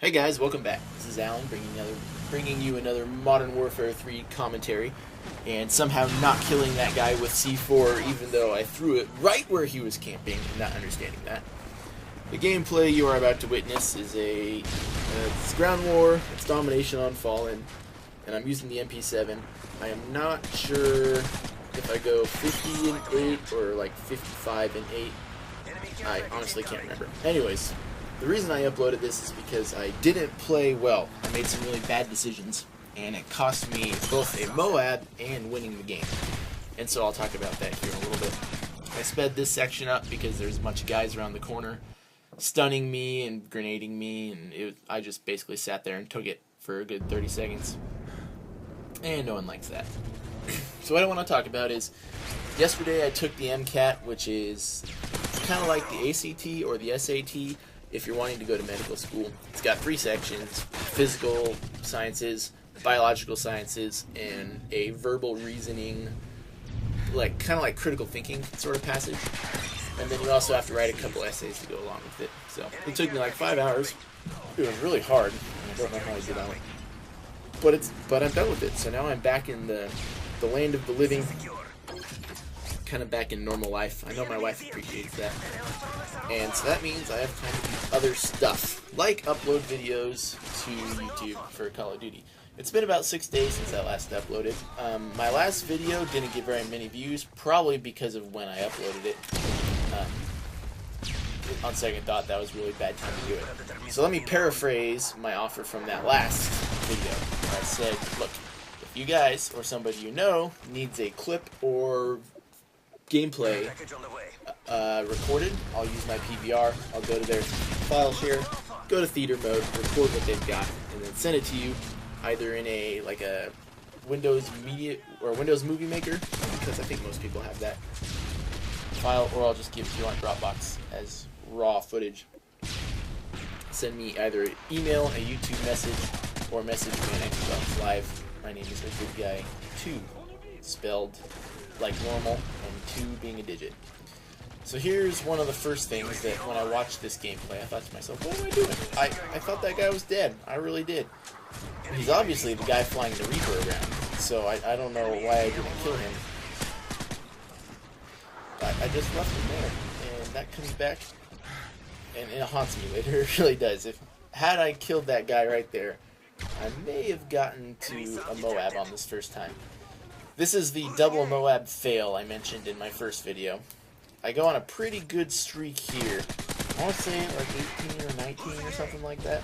Hey guys, welcome back. This is Alan bringing you another Modern Warfare 3 commentary, and somehow not killing that guy with C4 even though I threw it right where he was camping, and not understanding that. The gameplay you are about to witness is it's ground war, it's domination on Fallen, and I'm using the MP7. I am not sure if I go 50 and 8 or like 55 and 8. I honestly can't remember. Anyways, the reason I uploaded this is because I didn't play well. I made some really bad decisions, and it cost me both a MOAB and winning the game. And so I'll talk about that here in a little bit. I sped this section up because there's a bunch of guys around the corner stunning me and grenading me, and I just basically sat there and took it for a good 30 seconds. And no one likes that. So what I want to talk about is, yesterday I took the MCAT, which is kind of like the ACT or the SAT if you're wanting to go to medical school. It's got 3 sections: physical sciences, biological sciences, and a verbal reasoning, kind of like critical thinking sort of passage. And then you also have to write a couple essays to go along with it. So it took me like 5 hours. It was really hard, and I don't know how I did that. But I'm done with it. So now I'm back in the land of the living, kind of back in normal life. I know my wife appreciates that. And so that means I have time to do other stuff, like upload videos to YouTube for Call of Duty. It's been about 6 days since I last uploaded. My last video didn't get very many views, probably because of when I uploaded it. On second thought, that was a really bad time to do it. So let me paraphrase my offer from that last video. I said, look, if you guys or somebody you know needs a clip or gameplay recorded, I'll use my PVR. I'll go to their file share, go to theater mode, record what they've got, and then send it to you either in a Windows Media or Windows Movie Maker, because I think most people have that file, or I'll just give it to you on Dropbox as raw footage. Send me either an email, a YouTube message, or message me on Xbox Live. My name is a good guy 2, spelled like normal, and 2 being a digit. So here's one of the first things that when I watched this gameplay, I thought to myself, what am I doing? I thought that guy was dead. I really did. He's obviously the guy flying the Reaper around, so I don't know why I didn't kill him. I just left him there, and that comes back, and it haunts me later. It really does. Had I killed that guy right there, I may have gotten to a MOAB on this first time. This is the double MOAB fail I mentioned in my first video. I go on a pretty good streak here. I want to say like 18 or 19 or something like that.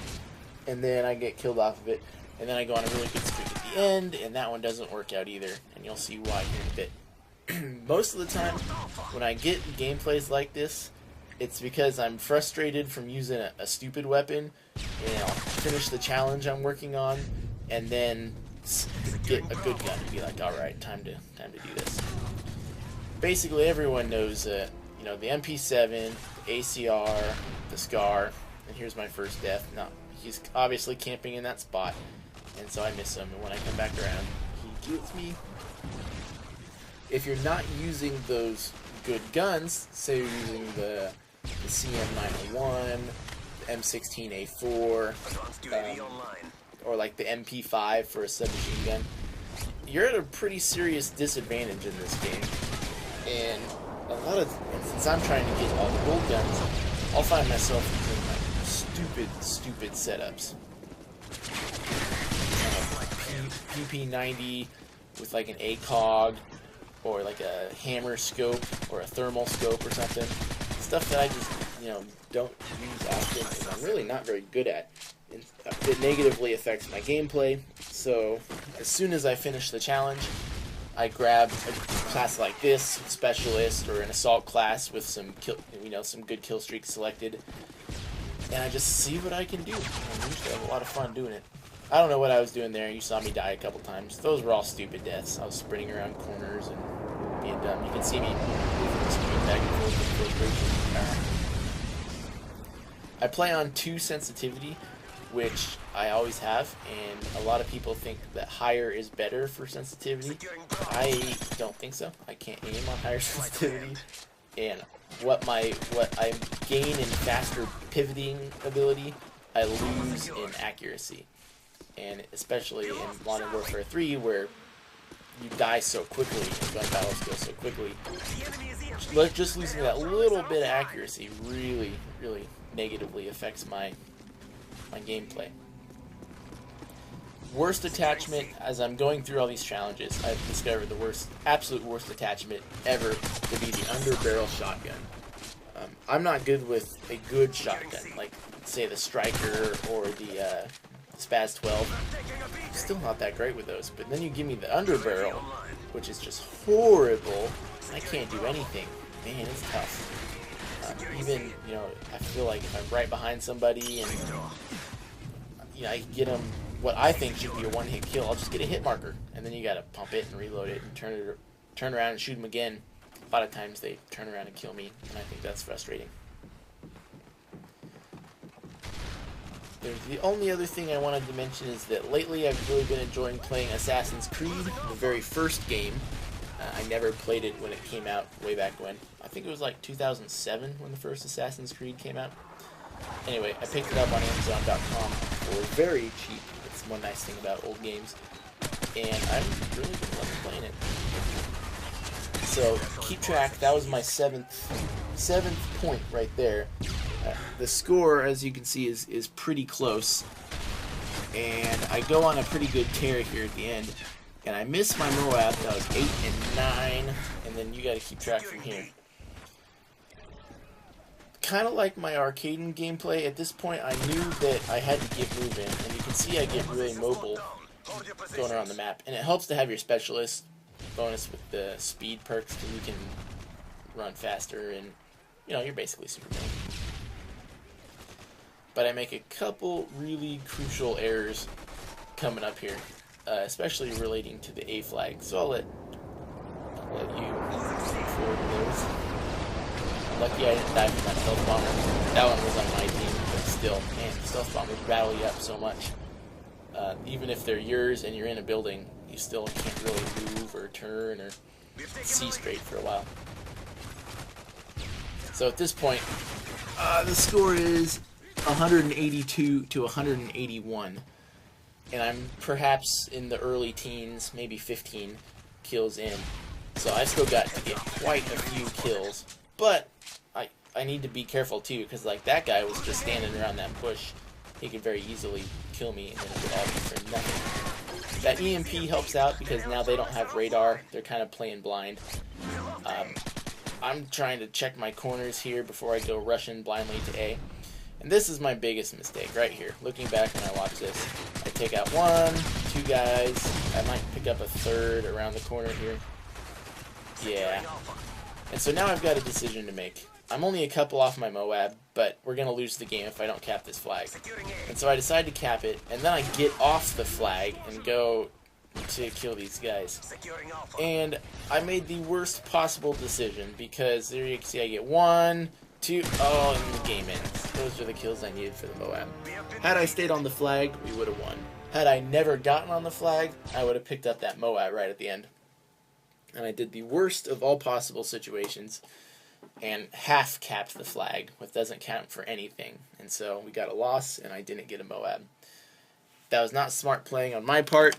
And then I get killed off of it. And then I go on a really good streak at the end, and that one doesn't work out either. And you'll see why here in a bit. Most of the time, when I get gameplays like this, it's because I'm frustrated from using a stupid weapon, and I'll finish the challenge I'm working on, and then get a good gun and be like, alright, time to do this. Basically, everyone knows the MP7, the ACR, the SCAR, and here's my first death. Now, he's obviously camping in that spot, and so I miss him, and when I come back around, he gets me. If you're not using those good guns, say you're using the CM901, the M16A4, or like the MP5 for a submachine gun, you're at a pretty serious disadvantage in this game. And since I'm trying to get all the gold guns, I'll find myself doing like stupid setups. PP90 with like an ACOG, or like a hammer scope, or a thermal scope or something. Stuff that I just, don't use often, because I'm really not very good at. It negatively affects my gameplay. So as soon as I finish the challenge, I grab a class like this, specialist, or an assault class with some some good kill streaks selected, and I just see what I can do. I usually have a lot of fun doing it. I don't know what I was doing there. You saw me die a couple times. Those were all stupid deaths. I was sprinting around corners and being dumb. You can see me moving the screen back and forth. I play on 2 sensitivity, which I always have, and a lot of people think that higher is better for sensitivity. I don't think so. I can't aim on higher sensitivity, and what I gain in faster pivoting ability I lose in accuracy. And especially in Modern Warfare 3, where you die so quickly and gun battles go so quickly, just losing that little bit of accuracy really, really negatively affects my gameplay. Worst attachment, as I'm going through all these challenges, I've discovered the absolute worst attachment ever to be the underbarrel shotgun. I'm not good with a good shotgun, like say the Striker or the Spaz 12. Still not that great with those, but then you give me the underbarrel, which is just horrible. I can't do anything. Man, it's tough. Even, you know, I feel like if I'm right behind somebody and, you know, I get them what I think should be a one-hit kill, I'll just get a hit marker, and then you gotta pump it and reload it and turn around and shoot them again. A lot of times they turn around and kill me, and I think that's frustrating. The only other thing I wanted to mention is that lately I've really been enjoying playing Assassin's Creed, the very first game. I never played it when it came out way back when. I think it was like 2007 when the first Assassin's Creed came out. Anyway, I picked it up on Amazon.com for very cheap. That's one nice thing about old games. And I'm really been loving playing it. So, keep track. That was my seventh point right there. The score, as you can see, is pretty close. And I go on a pretty good tear here at the end. And I missed my MOAB. That was 8 and 9. And then you gotta keep track from here. Kind of like my arcade gameplay, at this point I knew that I had to get moving. And you can see I get really mobile going around the map. And it helps to have your specialist bonus with the speed perks, because you can run faster and, you know, you're basically Superman. But I make a couple really crucial errors coming up here, especially relating to the A flag. So I'll let you forward those. Lucky I didn't die from that stealth bomber. That one was on my team, but still, man, stealth bombers rattle you up so much. Even if they're yours and you're in a building, you still can't really move or turn or see straight for a while. So at this point, the score is 182 to 181, and I'm perhaps in the early teens, maybe 15 kills in. So I still got to get quite a few kills, but I need to be careful too, because like that guy was just standing around that bush. He could very easily kill me, and then it would all be for nothing. That EMP helps out because now they don't have radar. They're kind of playing blind. I'm trying to check my corners here before I go rushing blindly to A. And this is my biggest mistake right here. Looking back when I watch this, I take out 1, 2 guys. I might pick up a third around the corner here. Yeah. And so now I've got a decision to make. I'm only a couple off my MOAB, but we're going to lose the game if I don't cap this flag. And so I decide to cap it, and then I get off the flag and go to kill these guys. And I made the worst possible decision, because there you can see I get 1, 2, oh, and the game ends. Those are the kills I needed for the MOAB. Had I stayed on the flag, we would have won. Had I never gotten on the flag, I would have picked up that MOAB right at the end. And I did the worst of all possible situations and half capped the flag, which doesn't count for anything. And so we got a loss, and I didn't get a MOAB. That was not smart playing on my part.